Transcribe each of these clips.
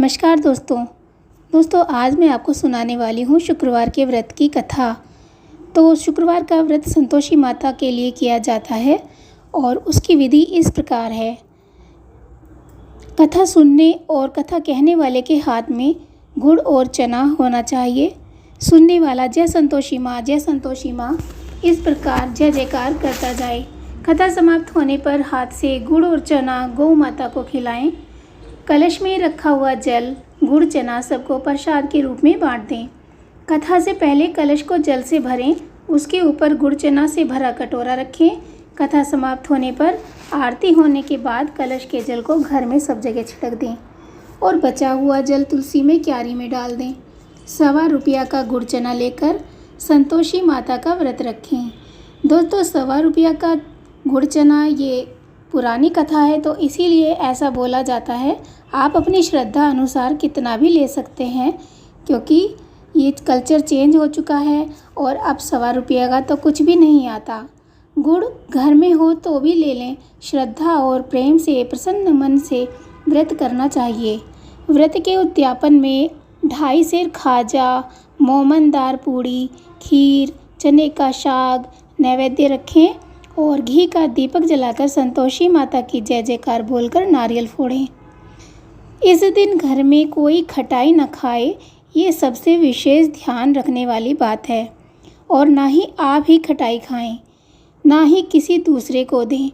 नमस्कार दोस्तों आज मैं आपको सुनाने वाली हूँ शुक्रवार के व्रत की कथा। तो शुक्रवार का व्रत संतोषी माता के लिए किया जाता है और उसकी विधि इस प्रकार है। कथा सुनने और कथा कहने वाले के हाथ में गुड़ और चना होना चाहिए। सुनने वाला जय संतोषी माँ इस प्रकार जय जयकार करता जाए। कथा समाप्त होने पर हाथ से गुड़ और चना गौ माता को खिलाएं। कलश में रखा हुआ जल, गुड़, चना सबको प्रसाद के रूप में बांट दें। कथा से पहले कलश को जल से भरें, उसके ऊपर गुड़ चना से भरा कटोरा रखें। कथा समाप्त होने पर आरती होने के बाद कलश के जल को घर में सब जगह छिड़क दें और बचा हुआ जल तुलसी में क्यारी में डाल दें। ₹1.25 का गुड़ चना लेकर संतोषी माता का व्रत रखें। दोस्तों, ₹1.25 का गुड़ चना ये पुरानी कथा है तो इसीलिए ऐसा बोला जाता है। आप अपनी श्रद्धा अनुसार कितना भी ले सकते हैं, क्योंकि ये कल्चर चेंज हो चुका है और अब ₹1.25 का तो कुछ भी नहीं आता। गुड़ घर में हो तो भी ले लें। श्रद्धा और प्रेम से प्रसन्न मन से व्रत करना चाहिए। व्रत के उद्यापन में 2.5 सेर खाजा, मोमनदार पूड़ी, खीर, चने का साग नैवेद्य रखें और घी का दीपक जलाकर संतोषी माता की जय जयकार बोलकर नारियल फोड़ें। इस दिन घर में कोई खटाई न खाए, ये सबसे विशेष ध्यान रखने वाली बात है। और ना ही आप ही खटाई खाएं, ना ही किसी दूसरे को दें।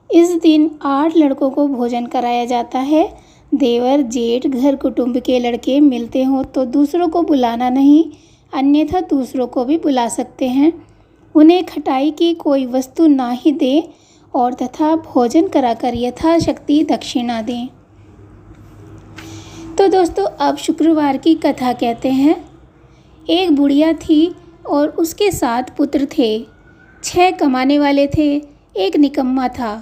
इस दिन 8 लड़कों को भोजन कराया जाता है। देवर जेठ घर कुटुंब के लड़के मिलते हों तो दूसरों को बुलाना नहीं, अन्यथा दूसरों को भी बुला सकते हैं। उन्हें खटाई की कोई वस्तु ना ही दें और तथा भोजन कराकर यथाशक्ति दक्षिणा दें। तो दोस्तों, अब शुक्रवार की कथा कहते हैं। एक बुढ़िया थी और उसके 7 पुत्र थे। 6 कमाने वाले थे, एक निकम्मा था।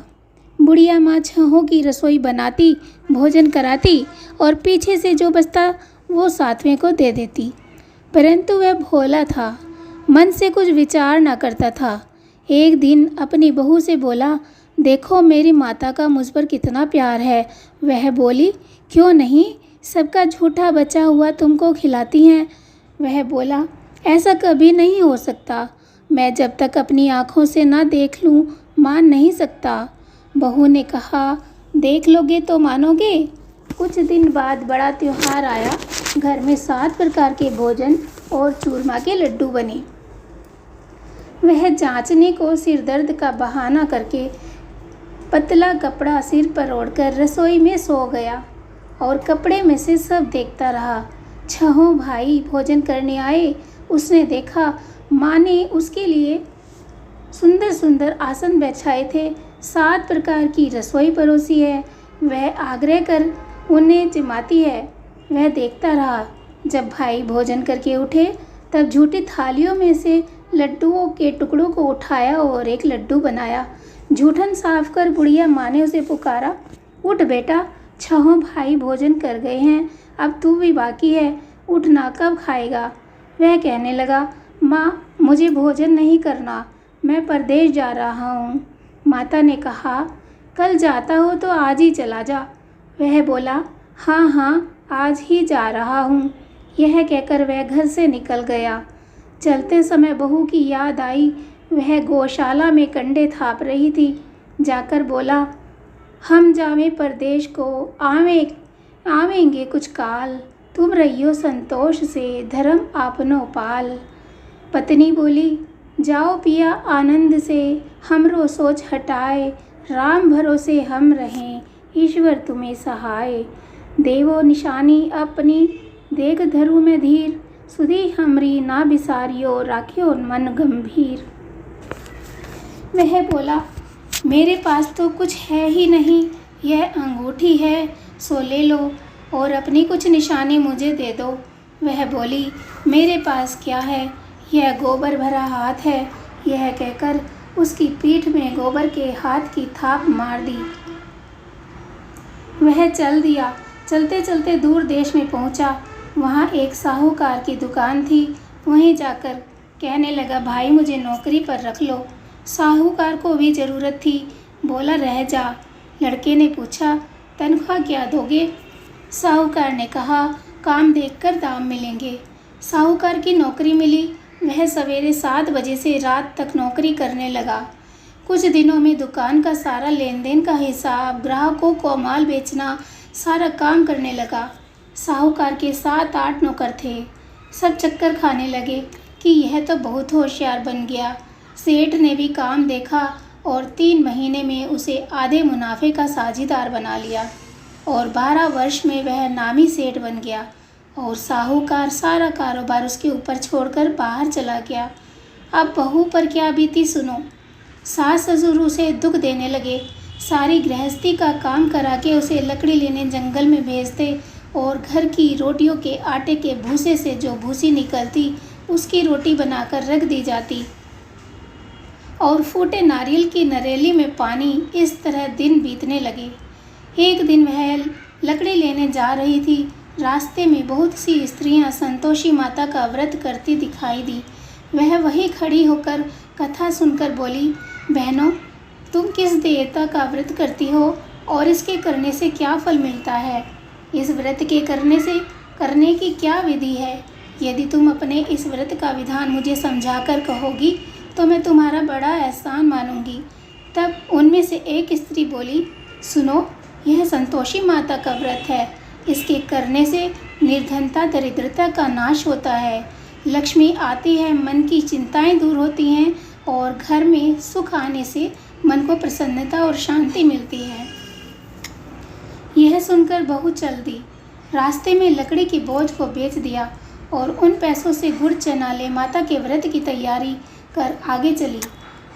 बुढ़िया माँ 6 की रसोई बनाती, भोजन कराती और पीछे से जो बचता वो 7वें को दे देती। परंतु वह भोला था, मन से कुछ विचार न करता था। एक दिन अपनी बहू से बोला, देखो मेरी माता का मुझ पर कितना प्यार है। वह बोली, क्यों नहीं, सबका झूठा बचा हुआ तुमको खिलाती हैं। वह बोला, ऐसा कभी नहीं हो सकता। मैं जब तक अपनी आँखों से ना देख लूँ मान नहीं सकता। बहू ने कहा, देख लोगे तो मानोगे। कुछ दिन बाद बड़ा त्योहार आया। घर में 7 प्रकार के भोजन और चूरमा के लड्डू बने। वह जांचने को सिर दर्द का बहाना करके पतला कपड़ा सिर पर ओढ़कर रसोई में सो गया और कपड़े में से सब देखता रहा। 6 भाई भोजन करने आए। उसने देखा माँ ने उसके लिए सुंदर सुंदर आसन बिछाए थे, 7 प्रकार की रसोई परोसी है। वह आग्रह कर उन्हें जिमाती है। वह देखता रहा। जब भाई भोजन करके उठे तब झूठी थालियों में से लड्डुओं के टुकड़ों को उठाया और एक लड्डू बनाया। जूठन साफ कर बुढ़िया माँ ने उसे पुकारा, उठ बेटा, 6 भाई भोजन कर गए हैं, अब तू भी बाकी है, उठना, कब खाएगा। वह कहने लगा, माँ मुझे भोजन नहीं करना, मैं परदेश जा रहा हूँ। माता ने कहा, कल जाता हो तो आज ही चला जा। वह बोला, हाँ हाँ आज ही जा रहा हूँ। यह कहकर वह घर से निकल गया। चलते समय बहू की याद आई। वह गौशाला में कंडे थाप रही थी। जाकर बोला, हम जावे परदेश को, आवेंगे कुछ काल, तुम रहियो संतोष से, धर्म आपनो पाल। पत्नी बोली, जाओ पिया आनंद से, हमरो सोच हटाए, राम भरोसे हम रहें, ईश्वर तुम्हें सहाय। देवो निशानी अपनी, देख धरु में धीर, सुधी हमरी ना बिसारियो, राखियो मन गंभीर। वह बोला, मेरे पास तो कुछ है ही नहीं, यह अंगूठी है सो ले लो और अपनी कुछ निशानी मुझे दे दो। वह बोली, मेरे पास क्या है, यह गोबर भरा हाथ है। यह कहकर उसकी पीठ में गोबर के हाथ की थाप मार दी। वह चल दिया। चलते चलते दूर देश में पहुंचा। वहाँ एक साहूकार की दुकान थी। वहीं जाकर कहने लगा, भाई मुझे नौकरी पर रख लो। साहूकार को भी ज़रूरत थी। बोला, रह जा। लड़के ने पूछा, तनख्वाह क्या दोगे। साहूकार ने कहा, काम देखकर दाम मिलेंगे। साहूकार की नौकरी मिली। वह सवेरे 7 बजे से रात तक नौकरी करने लगा। कुछ दिनों में दुकान का सारा लेन देन का हिसाब, ग्राहकों को माल बेचना, सारा काम करने लगा। साहूकार के 7-8 नौकर थे। सब चक्कर खाने लगे कि यह तो बहुत होशियार बन गया। सेठ ने भी काम देखा और 3 महीने में उसे आधे मुनाफे का साझीदार बना लिया और 12 वर्ष में वह नामी सेठ बन गया और साहूकार सारा कारोबार उसके ऊपर छोड़कर बाहर चला गया। अब बहू पर क्या बीती सुनो। सास ससुर उसे दुख देने लगे। सारी गृहस्थी का काम करा के उसे लकड़ी लेने जंगल में भेजते और घर की रोटियों के आटे के भूसे से जो भूसी निकलती उसकी रोटी बनाकर रख दी जाती और फूटे नारियल की नरेली में पानी। इस तरह दिन बीतने लगे। एक दिन वह लकड़ी लेने जा रही थी। रास्ते में बहुत सी स्त्रियां संतोषी माता का व्रत करती दिखाई दी। वह वहीं खड़ी होकर कथा सुनकर बोली, बहनों, तुम किस देवता का व्रत करती हो और इसके करने से क्या फल मिलता है? इस व्रत के करने की क्या विधि है? यदि तुम अपने इस व्रत का विधान मुझे समझाकर कहोगी तो मैं तुम्हारा बड़ा एहसान मानूंगी। तब उनमें से एक स्त्री बोली, सुनो, यह संतोषी माता का व्रत है। इसके करने से निर्धनता, दरिद्रता का नाश होता है, लक्ष्मी आती है, मन की चिंताएं दूर होती हैं और घर में सुख आने से मन को प्रसन्नता और शांति मिलती है। यह सुनकर बहू चल दी। रास्ते में लकड़ी की बोझ को बेच दिया और उन पैसों से गुड़ चना ले माता के व्रत की तैयारी कर आगे चली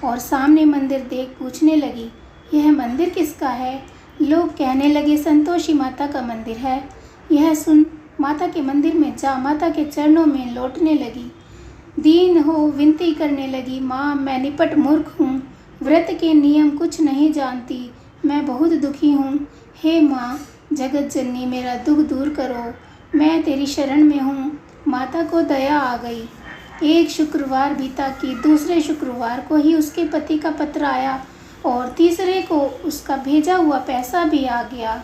और सामने मंदिर देख पूछने लगी, यह मंदिर किसका है? लोग कहने लगे, संतोषी माता का मंदिर है। यह सुन माता के मंदिर में जा माता के चरणों में लौटने लगी। दीन हो विनती करने लगी, माँ, मैं निपट मूर्ख हूँ, व्रत के नियम कुछ नहीं जानती, मैं बहुत दुखी हूँ। हे माँ, जगत जननी, मेरा दुख दूर करो, मैं तेरी शरण में हूँ। माता को दया आ गई। एक शुक्रवार बीता कि दूसरे शुक्रवार को ही उसके पति का पत्र आया और तीसरे को उसका भेजा हुआ पैसा भी आ गया।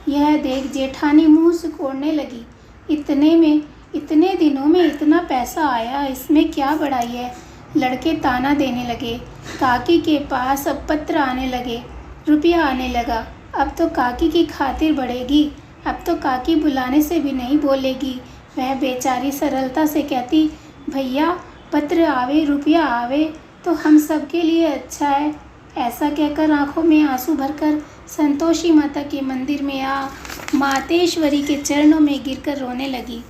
यह देख जेठानी मुंह सिकोड़ने लगी। इतने दिनों में इतना पैसा आया, इसमें क्या बड़ाई है? लड़के ताना देने लगे। काकी के पास अब पत्र आने लगे, रुपया आने लगा। अब तो काकी की खातिर बढ़ेगी। अब तो काकी बुलाने से भी नहीं बोलेगी। वह बेचारी सरलता से कहती, भैया, पत्र आवे, रुपया आवे तो हम सब के लिए अच्छा है। ऐसा कहकर आंखों में आंसू भरकर संतोषी माता के मंदिर में आ मातेश्वरी के चरणों में गिरकर रोने लगी।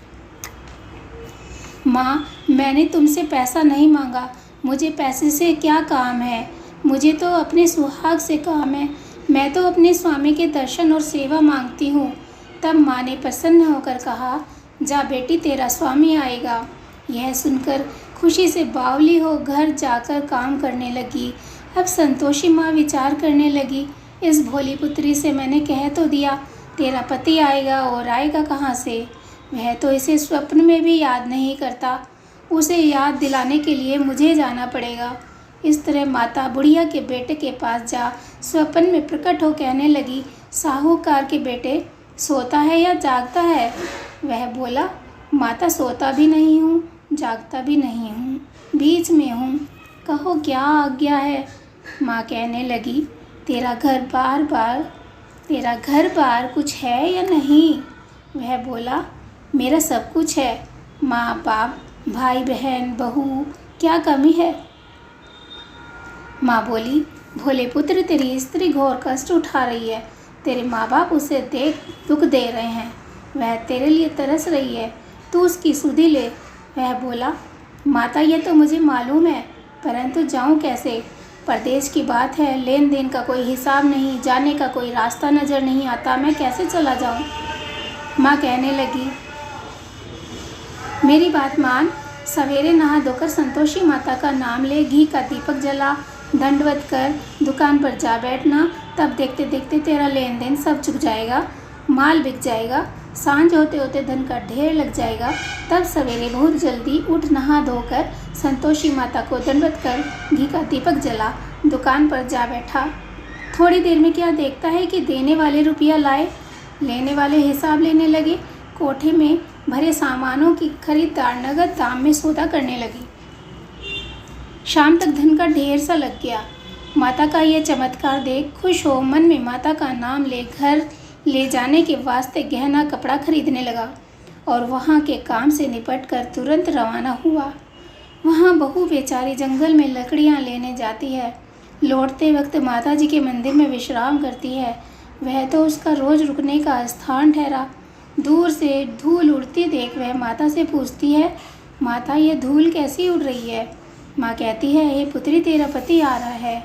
माँ, मैंने तुमसे पैसा नहीं मांगा, मुझे पैसे से क्या काम है? मुझे तो अपने सुहाग से काम है। मैं तो अपने स्वामी के दर्शन और सेवा मांगती हूँ। तब माँ ने प्रसन्न होकर कहा, जा बेटी, तेरा स्वामी आएगा। यह सुनकर खुशी से बावली हो घर जाकर काम करने लगी। अब संतोषी माँ विचार करने लगी, इस भोली पुत्री से मैंने कह तो दिया तेरा पति आएगा, और आएगा कहाँ से? वह तो इसे स्वप्न में भी याद नहीं करता। उसे याद दिलाने के लिए मुझे जाना पड़ेगा। इस तरह माता बुढ़िया के बेटे के पास जा स्वप्न में प्रकट हो कहने लगी, साहूकार के बेटे, सोता है या जागता है? वह बोला, माता, सोता भी नहीं हूँ, जागता भी नहीं हूँ, बीच में हूँ, कहो क्या आज्ञा है? माँ कहने लगी, तेरा घर बार कुछ है या नहीं? वह बोला, मेरा सब कुछ है, माँ बाप, भाई बहन, बहू, क्या कमी है? माँ बोली, भोले पुत्र, तेरी स्त्री घोर कष्ट उठा रही है। तेरे माँ बाप उसे देख दुख दे रहे हैं। वह तेरे लिए तरस रही है, तू उसकी सुधि ले। वह बोला, माता, ये तो मुझे मालूम है, परंतु जाऊँ कैसे? परदेश की बात है, लेन देन का कोई हिसाब नहीं, जाने का कोई रास्ता नज़र नहीं आता, मैं कैसे चला जाऊँ? माँ कहने लगी, मेरी बात मान, सवेरे नहा धोकर संतोषी माता का नाम ले, घी का दीपक जला, दंडवत कर दुकान पर जा बैठना। तब देखते देखते तेरा लेन देन सब चुक जाएगा, माल बिक जाएगा, सांझ होते होते धन का ढेर लग जाएगा। तब सवेरे बहुत जल्दी उठ, नहा धोकर संतोषी माता को दंडवत कर, घी का दीपक जला, दुकान पर जा बैठा। थोड़ी देर में क्या देखता है कि देने वाले रुपया लाए लेने वाले हिसाब लेने लगे। कोठे में भरे सामानों की खरीदार नगद दाम में सौदा करने लगी। शाम तक धन का ढेर सा लग गया। माता का यह चमत्कार देख खुश हो मन में माता का नाम ले घर ले जाने के वास्ते गहना कपड़ा खरीदने लगा और वहाँ के काम से निपट कर तुरंत रवाना हुआ। वहाँ बहू बेचारी जंगल में लकड़ियाँ लेने जाती है। लौटते वक्त माता जी के मंदिर में विश्राम करती है। वह तो उसका रोज रुकने का स्थान ठहरा। दूर से धूल उड़ती देख वह माता से पूछती है, माता ये धूल कैसी उड़ रही है? माँ कहती है, हे पुत्री तेरा पति आ रहा है।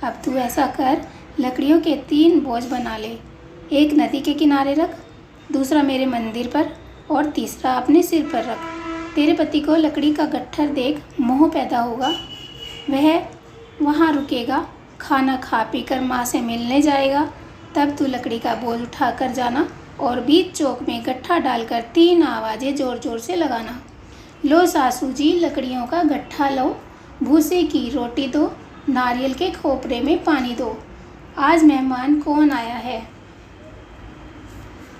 अब तू ऐसा कर, लकड़ियों के 3 बोझ बना ले। एक नदी के किनारे रख, दूसरा मेरे मंदिर पर और तीसरा अपने सिर पर रख। तेरे पति को लकड़ी का गट्ठर देख मोह पैदा होगा। वह वहाँ रुकेगा, खाना खा पी कर माँ से मिलने जाएगा। तब तू लकड़ी का बोझ उठा कर जाना और बीच चौक में गट्ठा डालकर 3 आवाज़ें ज़ोर ज़ोर से लगाना। लो सासू जी लकड़ियों का गट्ठा लो, भूसे की रोटी दो, नारियल के खोपरे में पानी दो। आज मेहमान कौन आया है?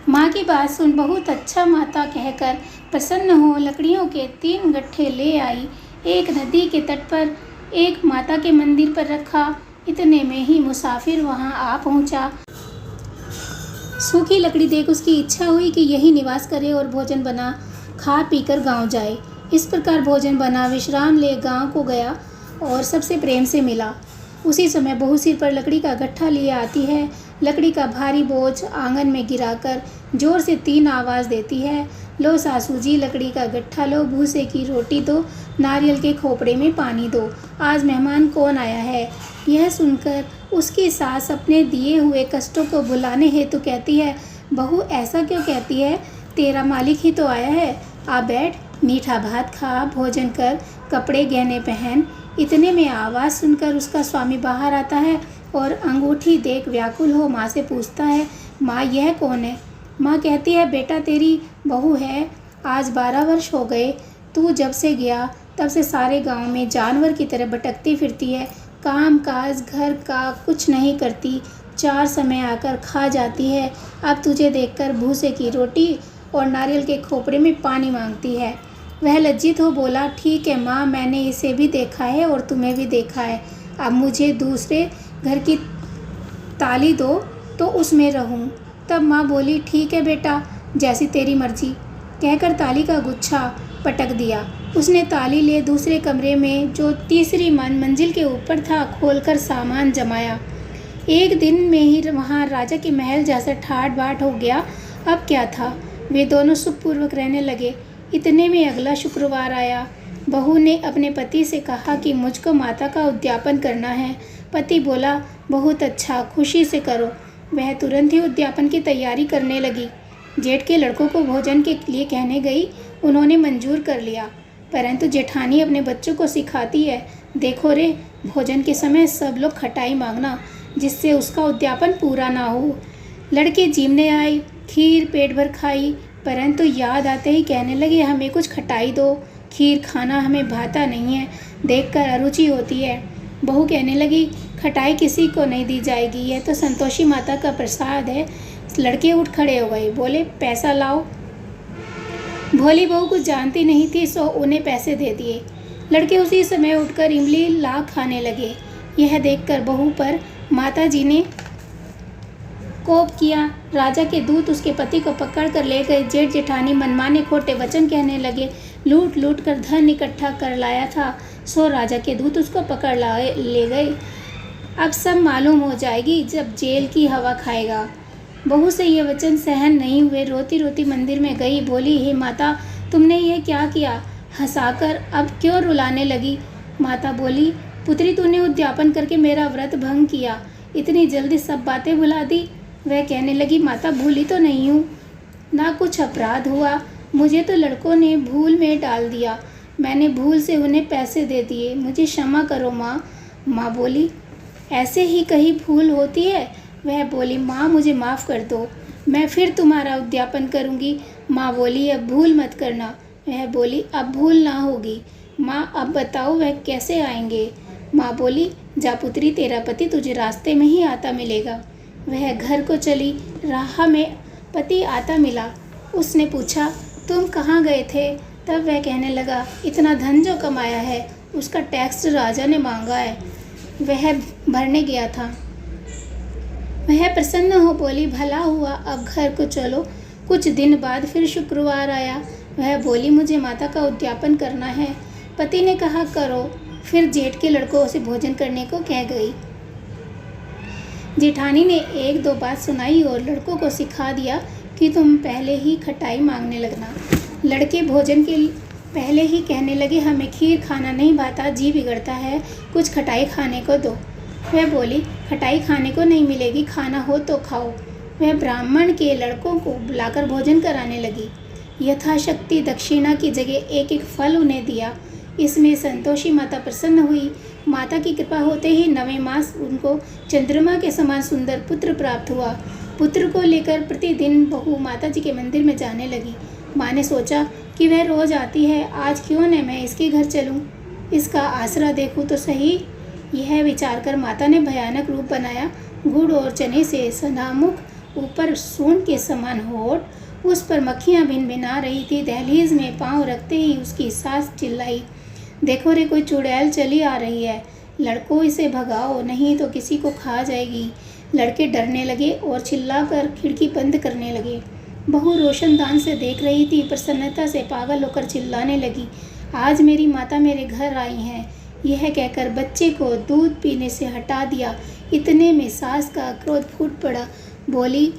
माँ की बात सुन बहुत अच्छा माता कहकर प्रसन्न हो लकड़ियों के 3 गट्ठे ले आई। एक नदी के तट पर, एक माता के मंदिर पर रखा। इतने में ही मुसाफिर वहाँ आ पहुँचा। सूखी लकड़ी देख उसकी इच्छा हुई कि यही निवास करे और भोजन बना खा पीकर गांव जाए। इस प्रकार भोजन बना विश्राम ले गांव को गया और सबसे प्रेम से मिला। उसी समय बहू सिर पर लकड़ी का गट्ठा लिए आती है। लकड़ी का भारी बोझ आंगन में गिराकर जोर से 3 आवाज़ देती है, लो सासू जी लकड़ी का गट्ठा लो, भूसे की रोटी दो, नारियल के खोपड़े में पानी दो। आज मेहमान कौन आया है? यह सुनकर उसकी सास अपने दिए हुए कष्टों को भुलाने हेतु कहती है, बहू ऐसा क्यों कहती है? तेरा मालिक ही तो आया है। आ बैठ, मीठा भात खा, भोजन कर, कपड़े गहने पहन। इतने में आवाज़ सुनकर उसका स्वामी बाहर आता है और अंगूठी देख व्याकुल हो माँ से पूछता है, माँ यह कौन है? माँ कहती है, बेटा तेरी बहू है। आज 12 वर्ष हो गए। तू जब से गया तब से सारे गांव में जानवर की तरह भटकती फिरती है। काम काज घर का कुछ नहीं करती, 4 समय आकर खा जाती है। अब तुझे देखकर भूसे की रोटी और नारियल के खोपरे में पानी मांगती है। वह लज्जित हो बोला, ठीक है माँ, मैंने इसे भी देखा है और तुम्हें भी देखा है। अब मुझे दूसरे घर की ताली दो तो उसमें रहूं। तब माँ बोली, ठीक है बेटा, जैसी तेरी मर्जी, कहकर ताली का गुच्छा पटक दिया। उसने ताली ले दूसरे कमरे में जो तीसरी मंजिल के ऊपर था खोलकर सामान जमाया। एक दिन में ही वहाँ राजा के महल जैसा ठाट बाट हो गया। अब क्या था, वे दोनों सुखपूर्वक रहने लगे। इतने में अगला शुक्रवार आया। बहू ने अपने पति से कहा कि मुझको माता का उद्यापन करना है। पति बोला, बहुत अच्छा, खुशी से करो। वह तुरंत ही उद्यापन की तैयारी करने लगी। जेठ के लड़कों को भोजन के लिए कहने गई, उन्होंने मंजूर कर लिया। परंतु जेठानी अपने बच्चों को सिखाती है, देखो रे, भोजन के समय सब लोग खटाई मांगना, जिससे उसका उद्यापन पूरा ना हो। लड़के जीमने आए, खीर पेट भर खाई, परंतु याद आते ही कहने लगे, हमें कुछ खटाई दो, खीर खाना हमें भाता नहीं है, देखकर अरुचि होती है। बहू कहने लगी, खटाई किसी को नहीं दी जाएगी, यह तो संतोषी माता का प्रसाद है। लड़के उठ खड़े हो गए, बोले, पैसा लाओ। भोली बहू कुछ जानती नहीं थी, सो उन्हें पैसे दे दिए। लड़के उसी समय उठकर इमली ला खाने लगे। यह देखकर बहू पर माता जी ने कोप किया। राजा के दूत उसके पति को पकड़ कर ले गए। जेठ जेठानी मनमाने खोटे वचन कहने लगे। लूट लूट कर धन इकट्ठा कर लाया था, सो राजा के दूत उसको पकड़ ले गए। अब सब मालूम हो जाएगी जब जेल की हवा खाएगा। बहू से ये वचन सहन नहीं हुए, रोती रोती मंदिर में गई। बोली, हे माता, तुमने ये क्या किया? हंसाकर अब क्यों रुलाने लगी? माता बोली, पुत्री, तूने उद्यापन करके मेरा व्रत भंग किया, इतनी जल्दी सब बातें भुला दी। वह कहने लगी, माता, भूली तो नहीं हूँ, ना कुछ अपराध हुआ, मुझे तो लड़कों ने भूल में डाल दिया, मैंने भूल से उन्हें पैसे दे दिए, मुझे क्षमा करो माँ। माँ बोली, ऐसे ही कहीं भूल होती है? वह बोली, माँ, मुझे माफ़ कर दो, मैं फिर तुम्हारा उद्यापन करूँगी। माँ बोली, अब भूल मत करना। वह बोली, अब भूल ना होगी। माँ, अब बताओ वह कैसे आएंगे? माँ बोली, जा पुत्री, तेरा पति तुझे रास्ते में ही आता मिलेगा। वह घर को चली। राह में पति आता मिला। उसने पूछा, तुम कहाँ गए थे? तब वह कहने लगा, इतना धन जो कमाया है उसका टैक्स राजा ने मांगा है, वह भरने गया था। वह प्रसन्न हो बोली, भला हुआ, अब घर को चलो। कुछ दिन बाद फिर शुक्रवार आया। वह बोली, मुझे माता का उद्यापन करना है। पति ने कहा, करो। फिर जेठ के लड़कों से भोजन करने को कह गई। जेठानी ने एक दो बात सुनाई और लड़कों को सिखा दिया कि तुम पहले ही खटाई मांगने लगना। लड़के भोजन के पहले ही कहने लगे, हमें खीर खाना नहीं भाता, जी बिगड़ता है, कुछ खटाई खाने को दो। वह बोली, खटाई खाने को नहीं मिलेगी, खाना हो तो खाओ। वह ब्राह्मण के लड़कों को बुलाकर भोजन कराने लगी। यथाशक्ति दक्षिणा की जगह एक एक फल उन्हें दिया। इसमें संतोषी माता प्रसन्न हुई। माता की कृपा होते ही 9वें मास उनको चंद्रमा के समान सुंदर पुत्र प्राप्त हुआ। पुत्र को लेकर प्रतिदिन बहू माता जी के मंदिर में जाने लगी। माँ ने सोचा कि वह रोज आती है, आज क्यों न मैं इसके घर चलूं, इसका आसरा देखूं तो सही। यह विचार कर माता ने भयानक रूप बनाया। गुड़ और चने से सना मुख, ऊपर सूंड के समान होठ, उस पर मक्खियाँ भिनभिना रही थी। दहलीज में पांव रखते ही उसकी सास चिल्लाई, देखो रे, कोई चुड़ैल चली आ रही है, लड़कों इसे भगाओ, नहीं तो किसी को खा जाएगी। लड़के डरने लगे और चिल्लाकर खिड़की बंद करने लगे। बहू रोशनदान से देख रही थी, प्रसन्नता से पागल होकर चिल्लाने लगी, आज मेरी माता मेरे घर आई हैं। यह कहकर बच्चे को दूध पीने से हटा दिया। इतने में सास का क्रोध फूट पड़ा। बोली,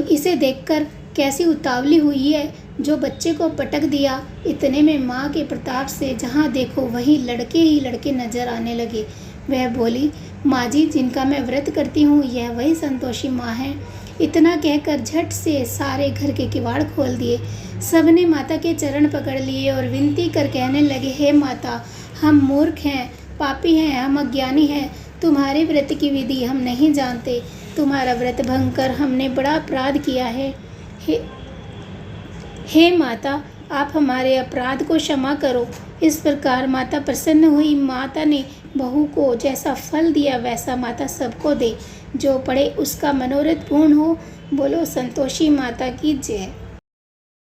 इसे देखकर कैसी उतावली हुई है, जो बच्चे को पटक दिया। इतने में माँ के प्रताप से जहाँ देखो वहीं लड़के ही लड़के नजर आने लगे। वह बोली, माँ जी, जिनका मैं व्रत करती हूँ यह वही संतोषी माँ है। इतना कहकर झट से सारे घर के किवाड़ खोल दिए। सबने माता के चरण पकड़ लिए और विनती कर कहने लगे, हे माता, हम मूर्ख हैं, पापी हैं, हम अज्ञानी हैं, तुम्हारे व्रत की विधि हम नहीं जानते। तुम्हारा व्रत भंग कर हमने बड़ा अपराध किया है। हे माता, आप हमारे अपराध को क्षमा करो। इस प्रकार माता प्रसन्न हुई। माता ने बहू को जैसा फल दिया वैसा माता सबको दे। जो पढ़े उसका मनोरथ पूर्ण हो। बोलो संतोषी माता की जय।